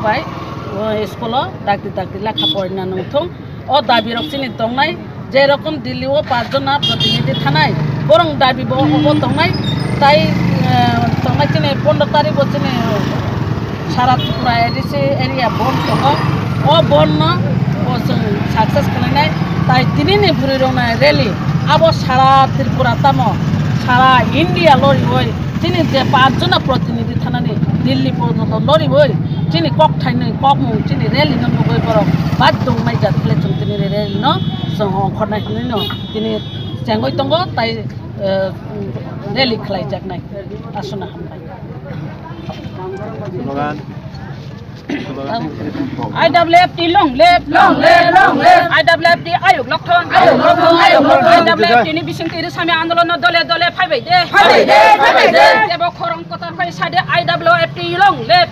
bai school dakti lekha porina nungthung o dabi rok chini tongnai je rokom Delhi o 5 jona protinidhi thanai borong dabi bo tongnai tai tongnai chini 15 tarikh bo chini sara Tripura area bon tongo o bon no o success khalanai tai tinini buri rona rally abo sara Tripura tamo sara India lori hoi chini je 5 jona protinidhi thanani Delhi porjontho lori hoi chini kok thainai kok mung chini rally no goi paro bad dong mai jat khle chung chini rally no so khonai khonai no chini changoi tongo tai rally khlai jaknai asuna hambai IWFT long live IWFT ayuk lokthon IWFT ni bisingti sami andolon dole dole phaibai de ebo khorong kota phai sade IWFT long live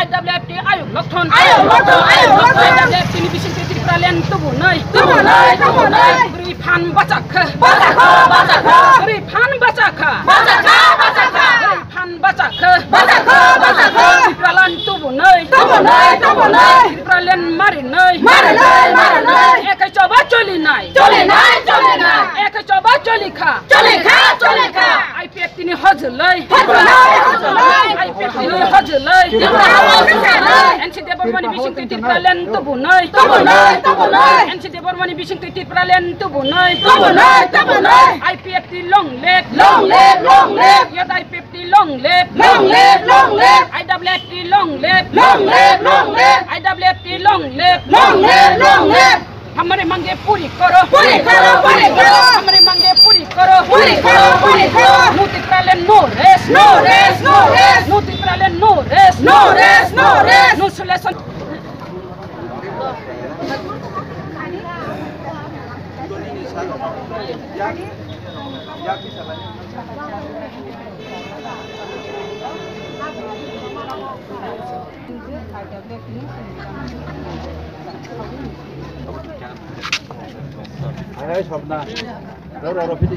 IWFT ayuk lokthon IWFT ni bisingti Tripura len tubu noi bri phan bachakha bri phan bachakha phan bachakha Tripura lan tubu noi Tripura len mari noi ekai coba choli nai ekai coba choli kha IPFT ni hajulai IPFT ni hajulai NC Debormani bising Tripura len tubu noi NC Debormani bising Tripura len tubu noi IPFT long live yot IPFT long live IWFT long live IWFT long live हमारे मांगे पूरी करो हमारे मांगे पूरी करो no Tripura len no rest no Tripura len no rest no solution Ayo sabna. Ro pidi.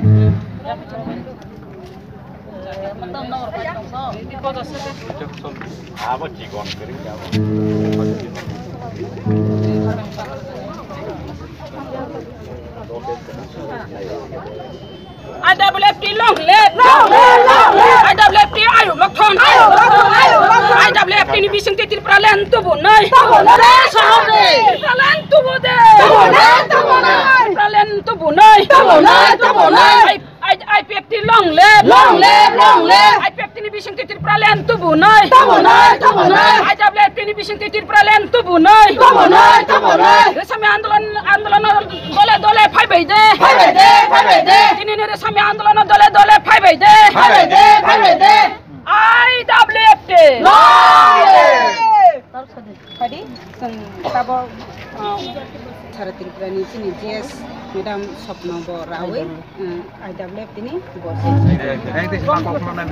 Apa cikon kering ya. IWFT long live IWFT ayuk lokthon IWFT ni bising Tripura len tubu noi Tripura len tubu de Tripura len tubu noi IPFT long live IPFT ni bising Tripura len tubu noi IWFT ni bising Tripura len tubu noi resami andolan dole phaibai de tini ne resami andolan dole phaibai de IWFT Tadi tabo Sara Tripura ni sini JS Madam Sopno bo rawi IWFT ni bo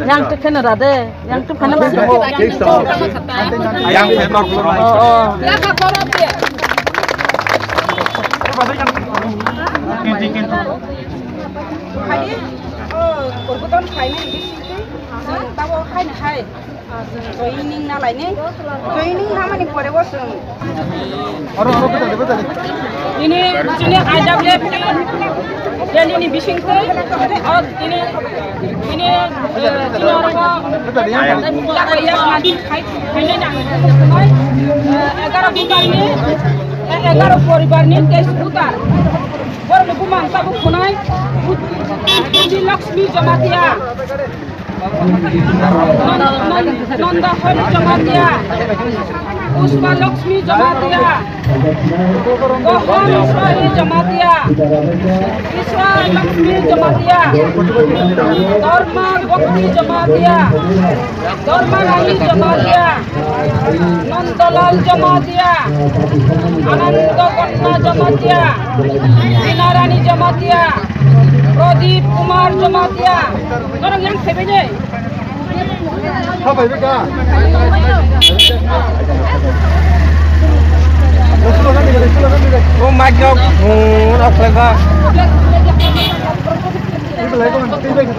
yang tu kena rade yang tu kena yang Tadi urbuton khaini bisingti tabo khaini khai joining na laine joining na mani pore bosung ini IWFT dan ini bisingti oh ini Egaro poribar ni tes putar bor lugu mangsa bu khunai Puji Lakshmi Jamatia Nanda Hol Jamatia Usma Lakshmi Jamatia Goham Israeli Jamatia Isra Lakshmi Jamatia Dharma Bhakti Jamatia Dharma Rani Jamatia Nandalal Jamatia Ananda Kanna Jamatia Dinarani Jamatia Pradeep Kumar Jamatia orang yang sebenya apa itu kak? Oh my god, apa lagi? Itu lagi kan? Tidak.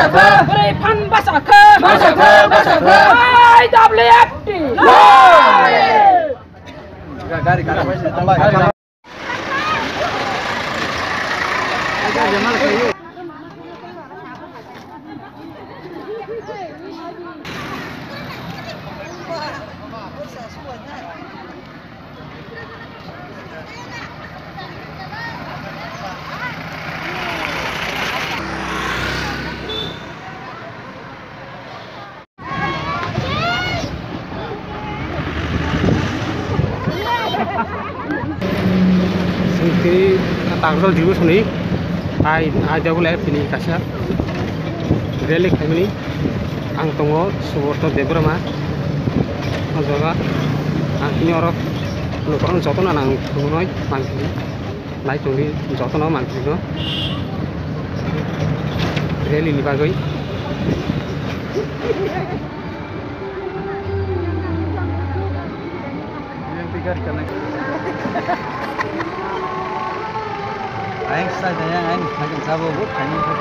Berifan Basaka. IWFT. Singkiri tangsel juga sini, ada boleh pilih kasih. Relik kami ang tongo suworto debrama, ajaga, ini orang nukaran joto na nang tungoy mangkiri, naik tunggu joto na mangkiri no, relik ni bagai. Anh sai thế anh phải làm sao vô bút thành như thế.